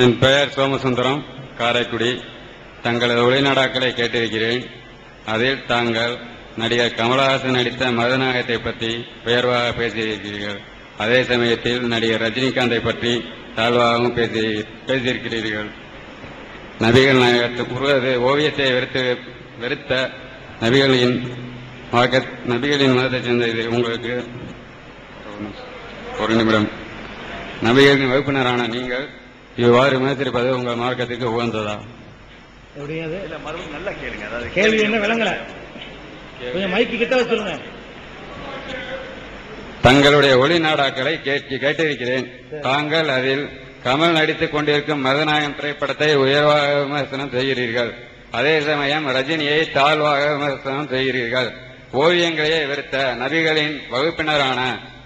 என் பெயர் சோமசுந்தரம், காரைக்குடி. தங்களது ஒளிநாடாக்களை கேட்டிருக்கிறேன். அதில் தாங்கள் நடிகர் கமலஹாசன் நடித்த மருதநாயகத்தை பற்றி உயர்வாக பேசியிருக்கிறீர்கள். அதே சமயத்தில் நடிகர் ரஜினிகாந்தை பற்றி தாழ்வாகவும் பேசியிருக்கிறீர்கள். நபிகள் நாயகத்தை ஓவியத்தை வெறுத்த நபிகளின் மதத்தை சேர்ந்த இது உங்களுக்கு ஒரு நிமிடம். நபிகளின் வகுப்பினரான நீங்கள் இவ்வாறு விமர்சிப்பது உங்கள் மார்க்கத்துக்கு உகந்ததா? நல்லா கேளுங்க. கேள்வி என்ன விளங்கல, கொஞ்சம் மைக்கு கிட்ட வச்சிருங்க. தங்களுடைய ஒளி நாடாக்களை கேட்டிருக்கிறேன். தாங்கள் அதில் கமல் நடித்துக் கொண்டிருக்கும் மருதநாயகம் திரைப்படத்தை உயர்வாக விமர்சனம் செய்கிறீர்கள். அதே சமயம் ரஜினியை தாழ்வாக விமர்சனம் செய்கிறீர்கள். ஓவியங்களையே வெறுத்த நபிகளின் வகுப்பினரான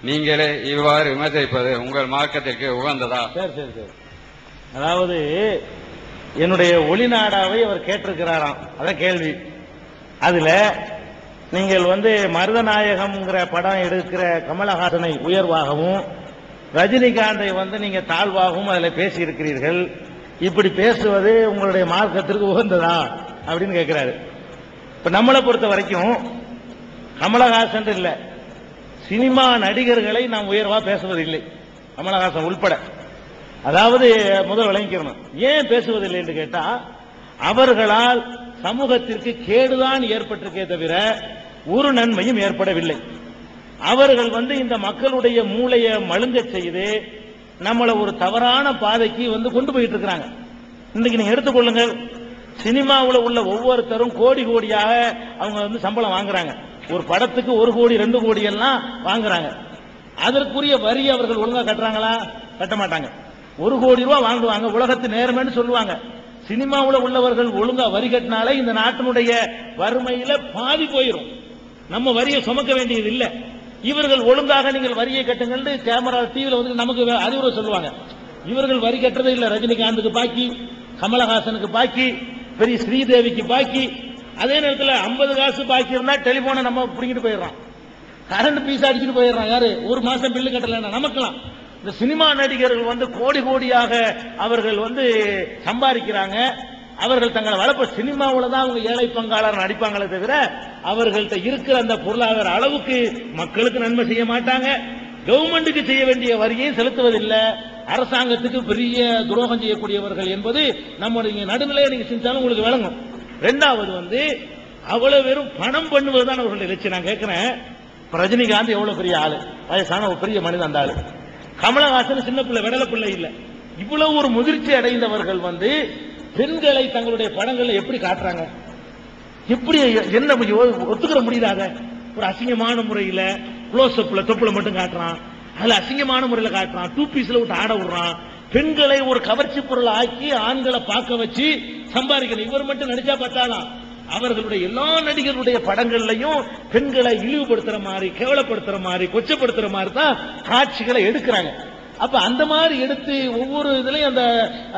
நீங்களே இவ்வாறு விமர்சிப்பது உங்கள் மார்க்கத்திற்கு உகந்ததா? சரி. அதாவது என்னுடைய ஒளிநாடாவை அவர் கேட்டிருக்கிறாராம், அதான் கேள்வி. அதுல நீங்கள் மருதநாயகம்ங்கிற படம் எடுக்கிற கமலஹாசனை உயர்வாகவும் ரஜினிகாந்தை நீங்க தாழ்வாகவும் அதுல பேசி இருக்கிறீர்கள். இப்படி பேசுவது உங்களுடைய மார்க்கத்திற்கு உகந்ததா அப்படின்னு கேட்கிறாரு. இப்ப நம்மளை பொறுத்த வரைக்கும் கமலஹாசன் இல்ல, சினிமா நடிகர்களை நாம் உயர்வா பேசுவதில்லை, கமலஹாசன் உள்பட. அதாவது முதல் விளங்கிக்கணும், ஏன் பேசுவதில்லை என்று கேட்டா, அவர்களால் சமூகத்திற்கு கேடுதான் ஏற்பட்டிருக்கே தவிர ஒரு நன்மையும் ஏற்படவில்லை. அவர்கள் இந்த மக்களுடைய மூளையை மழுங்க செய்து நம்மளை ஒரு தவறான பாதைக்கு கொண்டு போயிட்டு இருக்கிறாங்க. இன்னைக்கு நீங்க எடுத்துக்கொள்ளுங்கள், சினிமாவில் உள்ள ஒவ்வொருத்தரும் கோடி கோடியாக அவங்க சம்பளம் வாங்குறாங்க. ஒரு படத்துக்கு 1 கோடி 2 கோடி எல்லாம் வாங்குறாங்க. அதற்குரிய வரி அவர்கள் ஒழுங்கா கட்டுறாங்களா? கட்ட மாட்டாங்க. 1 கோடி ரூபாய் வாங்குவாங்க, உலகத்து நேர்மைன்னு சொல்லுவாங்க. சினிமாவில் உள்ளவர்கள் ஒழுங்கா வரி கட்டினாலே இந்த நாட்டினுடைய வறுமையில பாதி போயிடும். நம்ம வரியை சுமக்க வேண்டியது இல்லை. இவர்கள் ஒழுங்காக நீங்கள் வரியை கட்டுங்கள் கேமரா டிவியில் நமக்கு அறிவுரை சொல்லுவாங்க. இவர்கள் வரி கட்டுறதே இல்லை. ரஜினிகாந்துக்கு பாக்கி, கமலஹாசனுக்கு பாக்கி, பெரிய ஸ்ரீதேவிக்கு பாக்கி. அதே நேரத்தில் 50 காசு பாக்கி இருந்தா டெலிபோனை நம்ம பிடிக்கிட்டு போயிடுறோம், கரண்ட் பீஸ் அடிச்சுட்டு போயிடுறான். யாரு ஒரு மாசம் பில்லு கட்டல நமக்கலாம். இந்த சினிமா நடிகர்கள் கோடி கோடியாக அவர்கள் சம்பாதிக்கிறாங்க. அவர்கள் தங்களை வளர்ப்ப சினிமாவில் தான் அவங்க ஏழை பங்காளர் நடிப்பாங்களே தவிர அவர்கள்ட்ட இருக்கிற அந்த பொருளாதார அளவுக்கு மக்களுக்கு நன்மை செய்ய மாட்டாங்க. கவர்மெண்ட்டுக்கு செய்ய வேண்டிய வரியை செலுத்துவதில்லை. அரசாங்கத்துக்கு பெரிய துரோகம் செய்யக்கூடியவர்கள் என்பது நம்முடைய நடுநிலையை நீங்க செஞ்சாலும் உங்களுக்கு விளங்கும். இரண்டாவது அவ்வளவு வெறும் பணம் பண்ணுவதுதான் அவர்களுடைய லட்சியம். நான் கேட்கிறேன், ரஜினிகாந்த் எவ்வளவு பெரிய ஆளு, வயசான ஒரு பெரிய மனிதன் அந்த ஆளு. கமலஹாசன் சின்ன பிள்ளை, விடல பிள்ளை இல்ல. இவ்வளவு ஒரு முதிர்ச்சி அடைந்தவர்கள் பெண்களை தங்களுடைய படங்கள்ல எப்படி காட்டுறாங்க? எப்படி என்ன ஒத்துக்கிற முடியாத ஒரு அசிங்கமான முறையில க்ளோஸ் அப்ல தொப்புல மட்டும் காட்டுறான், அதுல அசிங்கமான முறையில காட்டுறான், 2 பீஸ்ல விட்டு ஆட விடுறான். பெண்களை ஒரு கவர்ச்சி பொருள் ஆக்கி ஆண்களை பார்க்க வச்சு சம்பாதிக்கணும். இவர் மட்டும் நடிச்சா பார்த்தாலாம், அவர்களுடைய எல்லா நடிகர்களுடைய படங்கள்லையும் பெண்களை இழிவுபடுத்துற மாதிரி, கேவலப்படுத்துற மாதிரி, கொச்சப்படுத்துற மாதிரி தான் காட்சிகளை எடுக்கிறாங்க. அப்ப அந்த மாதிரி எடுத்து ஒவ்வொரு இதுலயும் அந்த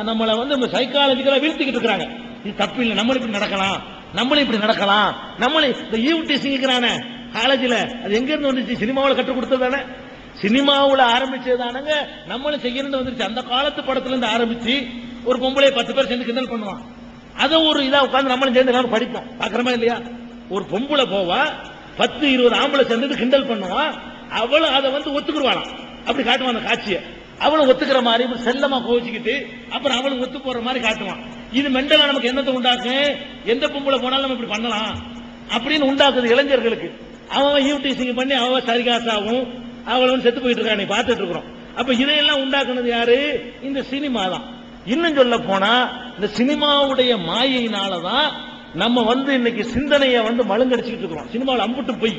நம்மளை சைக்காலஜிக்கலா வீழ்த்திக்கிட்டு இருக்கிறாங்க. இது தப்பு இல்லை, நம்மளும் இப்படி நடக்கலாம், நம்மளும் இப்படி நடக்கலாம். நம்மளே இந்த ஈவ்டி சிங்கிறானே காலேஜில், அது எங்க இருந்து வந்துச்சு? சினிமாவில் கற்றுக் கொடுத்ததானே, சினிமாவில் ஆரம்பிச்சதானங்க. நம்மளும் செய்யறது வந்துருச்சு. அந்த காலத்து படத்துல இருந்து ஆரம்பிச்சு ஒரு பொம்பளை 10 பேர் சேர்ந்து கிண்டல் பண்ணுவான். அதை ஒரு இதா உட்காந்து நம்மளும் சேர்ந்து படிப்போம், பாக்குறமா இல்லையா? ஒரு பொம்பளை போவா, 10-20 ஆம்பளை சேர்ந்து கிண்டல் பண்ணுவான். அவளும் அதை ஒத்துக்குருவாளாம், அப்படி காட்டுவான் அந்த காட்சியை. அவளும் ஒத்துக்கிற மாதிரி செல்லமா கோவிச்சுக்கிட்டு அப்புறம் அவளும் ஒத்து போற மாதிரி காட்டுவான். இது மெண்டலா நமக்கு என்னத்தை உண்டாக்கும்? எந்த பொம்பளை போனாலும் நம்ம இப்படி பண்ணலாம் அப்படின்னு உண்டாக்குது இளைஞர்களுக்கு. அவன் யூடிசிங் பண்ணி அவன் சரிகாசாவும் அவளும் செத்து போயிட்டு இருக்கா, நீ பார்த்துட்டு இருக்கிறோம். அப்ப இதையெல்லாம் உண்டாக்குனது யாரு? இந்த சினிமா தான். இன்னும் சொல்ல போனா இந்த சினிமாவுடைய மாயினாலதான் நம்ம இன்னைக்கு சிந்தனையை மழுங்கடிச்சுக்கிட்டு இருக்கிறோம். சினிமாவில் அம்புட்டு போய்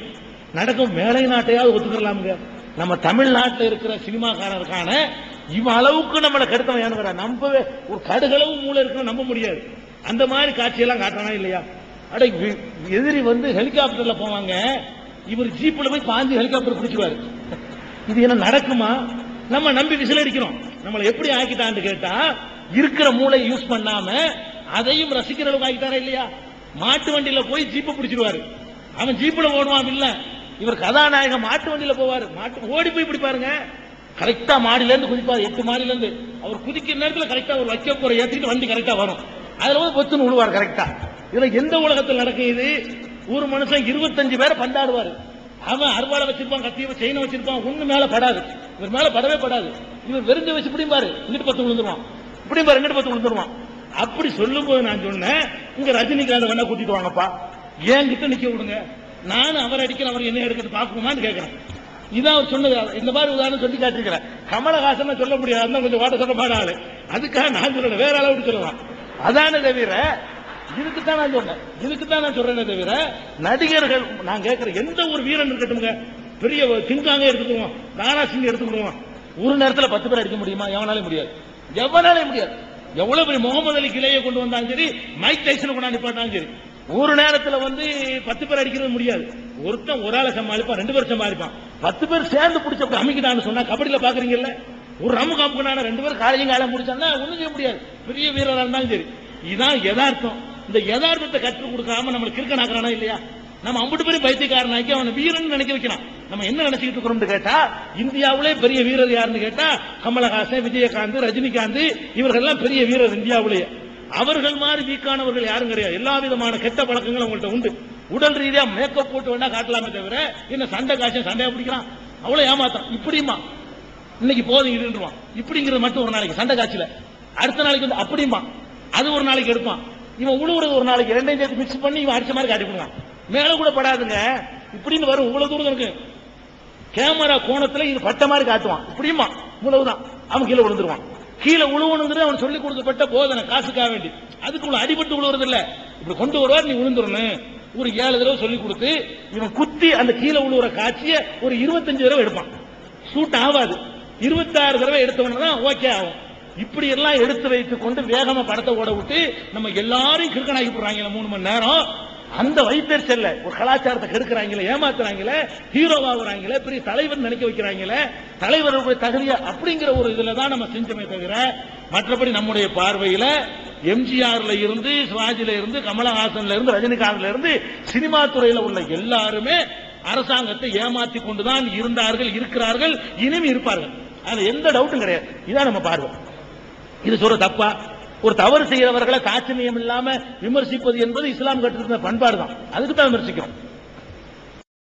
நடக்கும். மேலை நாட்டையாவது ஒத்துக்கலாமுங்க, நம்ம தமிழ்நாட்டில் இருக்கிற சினிமாக்காரருக்கான இவன் அளவுக்கு நம்மளை கெடுத்தவன் நம்பவே ஒரு கடுகளவு மூளை இருக்குன்னு நம்ப முடியாது. அந்த மாதிரி காட்சியெல்லாம் காட்டுறானா இல்லையா? அடை எதிரி ஹெலிகாப்டர்ல போவாங்க, இவர் ஜீப்ல போய் பாஞ்சு ஹெலிகாப்டர் பிடிச்சிருவாரு. இது என்ன நடக்குமா? நம்ம நம்பி விசில் அடிக்கிறோம். நம்மளை எப்படி ஆக்கிட்டான்னு கேட்டா, இருக்கிற மூளை யூஸ் பண்ணாம அதையும் ரசிக்கிற அளவுக்கு ஆக்கிட்டாரா இல்லையா? மாட்டு வண்டியில போய் ஜீப்பை பிடிச்சிருவாரு. அவன் ஜீப்ல ஓடுவான் இல்ல, இவர் கதாநாயகம் மாட்டு வண்டியில போவாரு. மாட்டு ஓடி போய் பிடிப்பாருங்க. கரெக்டா மாடியில இருந்து குதிப்பாரு, 8 மாடியில இருந்து. அவர் குதிக்கிற நேரத்தில் கரெக்டா ஒரு வைக்க போற ஏற்றிட்டு வண்டி கரெக்டா வரும். அதுல வந்து பொத்துன்னு விழுவார் கரெக்டா. இதுல எந்த உலகத்தில் நடக்கும் இது? ஒரு மனுஷன் 25 பேரை பந்தாடுவாரு. அவன் அறுவாளை வச்சிருப்பான், கத்தியை செயினை வச்சிருப்பான், ஒண்ணு மேல படாது, இவர் மேல படவே படாது. இவர் வெறிஞ்ச வச்சு இப்படிம்பாரு, இங்கிட்டு 10 விழுந்துருவான், இப்படிம்பாரு, இங்கிட்டு 10 விழுந்துருவான். அப்படி சொல்லும் போது நான் சொன்னேன், இங்க ரஜினிகாந்த் வேணா கூட்டிட்டு வாங்கப்பா, என்கிட்ட நிக்க விடுங்க, நானும் அவர் அடிக்கிற அவர் என்ன எடுக்கிறது பாக்குமான்னு கேட்கிறேன். இதான் அவர் சொன்னது. இந்த மாதிரி உதாரணம் சொல்லி காட்டிருக்கிறேன். கமலஹாசன் சொல்ல முடியாது, கொஞ்சம் வாட்ட சொல்ல மாட்டாளு. அதுக்காக நான் சொல்லல, வேற அளவுக்கு சொல்லலாம். அதான தவிர இதுக்குத்தான் நான் சொன்னேன், இதுக்குத்தான் நான் சொல்றேனே தவிர நடிகர்கள் நான் கேட்கிற எந்த ஒரு வீரன் இருக்கட்டும்ங்க, பெரிய கிங்காங்க எடுத்துக்குவோம், தாரா சிங் எடுத்துக்கிடுவோம், ஒரு நேரத்தில் 10 பேர் அடிக்க முடியுமா? எவனாலே முடியாது, எவனாலே முடியாது. எவ்வளவு பெரிய முகமது அலி கிளையை கொண்டு வந்தாலும் சரி, மைக் டைசனை கொண்டாந்து போட்டாலும் சரி, ஒரு நேரத்தில் வந்து 10 பேர் அடிக்கிறது முடியாது. ஒருத்தன் ஒரு ஆளை சமாளிப்பான், 2 பேர் சமாளிப்பான். 10 பேர் சேர்ந்து பிடிச்ச அமைக்கிட்டான்னு சொன்னா கபடியில பாக்குறீங்கல்ல, ஒரு ரம்மு காப்புனான 2 பேர் காலையும் காலையும் முடிச்சாங்கன்னா ஒண்ணும் செய்ய முடியாது, பெரிய வீரராக இருந்தாலும் சரி. இதுதான் யதார்த்தம். இந்த யதார்த்தத்தை கற்றுக் கொடுக்காம நம்மளுக்கு கிறுக்கனாக்குறானா இல்லையா? நம்ம 50 பேரும் பைத்தியக்காரனாக்கி அவனை வீரன் நினைக்க வைக்கலாம். நம்ம என்ன நினைச்சுக்கிட்டு இருக்கிறோம்னு கேட்டா, இந்தியாவிலே பெரிய வீரர் யாருன்னு கேட்டா கமலஹாசன், விஜயகாந்த், ரஜினிகாந்த், இவர்கள் எல்லாம் பெரிய வீரர் இந்தியாவிலேயே. அவர்கள் மாதிரி வீக்கானவர்கள் யாரும் கிடையாது. எல்லா விதமான கெட்ட பழக்கங்களும் உங்கள்கிட்ட உண்டு. உடல் ரீதியா மேக்கப் போட்டு வேணா காட்டலாமே தவிர என்ன சண்டை காட்சி சண்டையா பிடிக்கிறான், அவ்வளவு ஏமாத்தான். இப்படிமா இன்னைக்கு போதும் இதுன்றான், இப்படிங்கிறது மட்டும் ஒரு நாளைக்கு சண்டை காட்சியில, அடுத்த நாளைக்கு வந்து அப்படிமா அது ஒரு நாளைக்கு எடுப்பான். இவன் உழுவுறது ஒரு நாளைக்கு, 2 சேர்த்து மிக்ஸ் பண்ணி இவன் அடிச்ச மாதிரி காட்டி போடுவான். மேல கூட படாதுங்க, இப்படின்னு வரும், இவ்வளவு தூரம் இருக்கு கேமரா கோணத்துல, இது பட்ட மாதிரி காட்டுவான். இப்படிமா இவ்வளவுதான், அவன் கீழே விழுந்துருவான். கீழே உழுவணுங்கிறது அவன் சொல்லிக் கொடுக்கப்பட்ட போதனை, காசுக்காக வேண்டி. அதுக்குள்ள அடிபட்டு விழுவுறது இல்ல, இப்படி கொண்டு வருவார், நீ விழுந்துடணும். ஒரு 7 தடவை சொல்லிக் கொடுத்து இவன் குத்தி அந்த கீழே உழுவுற காட்சியை ஒரு 25 தடவை எடுப்பான். சூட் ஆகாது. 26 தடவை எடுத்தவன தான் ஓகே ஆகும். இப்படி எல்லாம் எடுத்து வைத்துக் கொண்டு வேகமா படத்தை ஓட விட்டு நம்ம எல்லாரையும் கிறுக்கனாக்கி போடுறாங்க 3 மணி நேரம். அந்த வைத்தறிச்சல்ல ஒரு கலாச்சாரத்தை கெடுக்கிறாங்களே, ஏமாத்துறாங்களே, ஹீரோவாகுறாங்களே, பெரிய தலைவர் நினைக்க வைக்கிறாங்களே, தலைவருடைய தகுதியா அப்படிங்கிற ஒரு இதுல தான் நம்ம செஞ்சோமே தவிர மற்றபடி நம்முடைய பார்வையில எம்ஜிஆர்ல இருந்து, சிவாஜில இருந்து, கமலஹாசன்ல இருந்து, ரஜினிகாந்த்ல இருந்து, சினிமா துறையில உள்ள எல்லாருமே அரசாங்கத்தை ஏமாத்தி கொண்டுதான் இருந்தார்கள், இருக்கிறார்கள், இனிமே இருப்பார்கள். அது எந்த டவுட்டும் கிடையாது. இதான் நம்ம பார்வை. இது சொல்ற தப்பா? ஒரு தவறு செய்யறவர்களை தாட்சணியம் இல்லாம விமர்சிப்பது என்பது இஸ்லாம் கற்றுக்கிற பண்பாடு தான். அதுக்கு தான் விமர்சிக்கிறோம்.